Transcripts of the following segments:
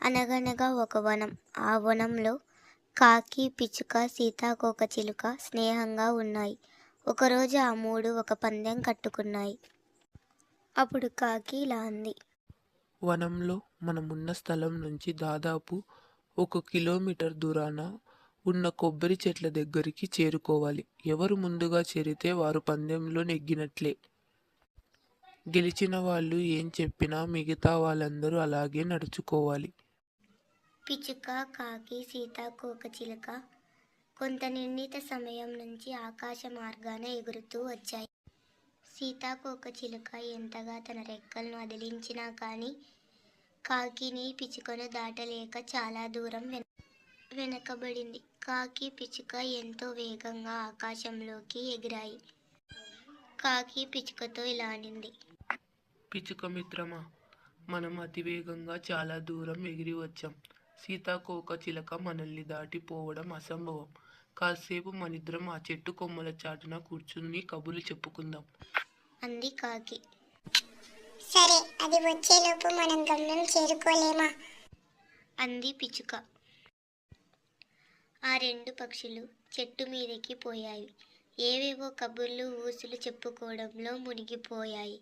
అనగనగా ఒక వనం. ఆ వనంలో కాకి, పిచ్చుక, సీతాకోకచిలుక స్నేహంగా ఉన్నాయి. ఒకరోజు ఆ మూడు ఒక పందెం కట్టుకున్నాయి. అప్పుడు కాకి ఇలా అంది. వనంలో మనమున్న స్థలం నుంచి దాదాపు 1 కిలోమీటర్ దూరాన ఉన్న కొబ్బరి చెట్ల దగ్గరికి చేరుకోవాలి. ఎవరు ముందుగా చేరితే వారు పందెంలో నెగ్గినట్లే. గెలిచిన వాళ్ళు ఏం చెప్పినా మిగతా వాళ్ళందరూ అలాగే నడుచుకోవాలి. పిచ్చుక, కాకి, సీతాకోకచిలుక కొంత నిర్ణీత సమయం నుంచి ఆకాశ మార్గాన ఎగురుతూ వచ్చాయి. సీతాకోకచిలుక ఎంతగా తన రెక్కలను అదిలించినా కానీ కాకిని, పిచ్చుకను దాటలేక చాలా దూరం వెనకబడింది. కాకి, పిచ్చుక ఎంతో వేగంగా ఆకాశంలోకి ఎగిరాయి. కాకి పిచ్చుకతో ఇలా అనింది. పిచ్చుక మిత్రమా, మనం అతివేగంగా చాలా దూరం ఎగిరి వచ్చాం. సీతాకోకచిలక మనల్ని దాటిపోవడం అసంభవం. కాసేపు మనిద్దరం ఆ చెట్టు కొమ్మల చాటున కూర్చుని కబుర్లు చెప్పుకుందాం అంది కాకి. సరే, అది వచ్చేలోపు మనం గమ్యం చేరుకోలేమా? అంది పిచ్చుక. ఆ రెండు పక్షులు చెట్టు మీదకి పోయాయి. ఏవేవో కబుర్లు, ఊసులు చెప్పుకోవడంలో మునిగిపోయాయి.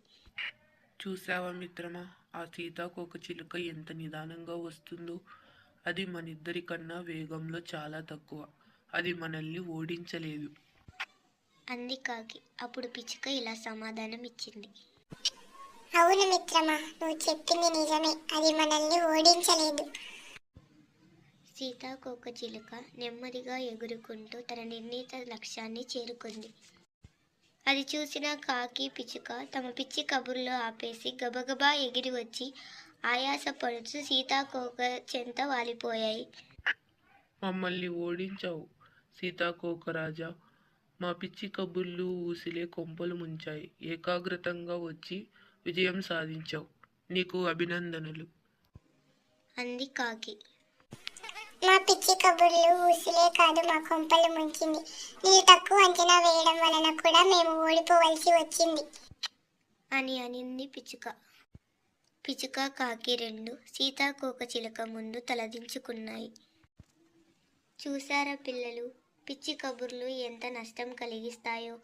చూసావా మిత్రమా, ఆ సీతాకోకచిలుక ఎంత నిదానంగా వస్తుందో. అది మనిద్దరి కన్నా వేగంలో చాలా తక్కువ. అది మనల్ని ఓడించలేదు అంది కాకి. అప్పుడు పిచ్చుక ఇలా సమాధానం ఇచ్చింది. అవును మిత్రమా, నువ్వు చెప్పింది నిజమే. అది మనల్ని ఓడించలేదు. సీతాకోకచిలుక నెమ్మదిగా ఎగురుకుంటూ తన నిర్ణీత లక్ష్యాన్ని చేరుకుంది. అది చూసిన కాకి, పిచ్చుక తమ పిచ్చి కబుర్లో ఆపేసి గబగబా ఎగిరి వచ్చి ఆయాసపడుతూ సీతాకోక చెంత వాలిపోయాయి. మమ్మల్ని ఓడించావు సీతాకోకరాజా. మా పిచ్చి కబుర్లు, ఊసిలే కొంపలు ముంచాయి. ఏకాగ్రతంగా వచ్చి విజయం సాధించావు. నీకు అభినందనలు అంది కాకి. మా పిచ్చి కబుర్లు, ఊసులే కాదు మా కొంపలు ముంచింది. నీవు తక్కువ అంచనా వేయడం వలన కూడా మేము ఓడిపోవలసి వచ్చింది అని అనింది పిచ్చుక. పిచ్చుక, కాకి రెండు సీతాకోకచిలుక ముందు తలదించుకున్నాయి. చూసారా పిల్లలు, పిచ్చి కబుర్లు ఎంత నష్టం కలిగిస్తాయో.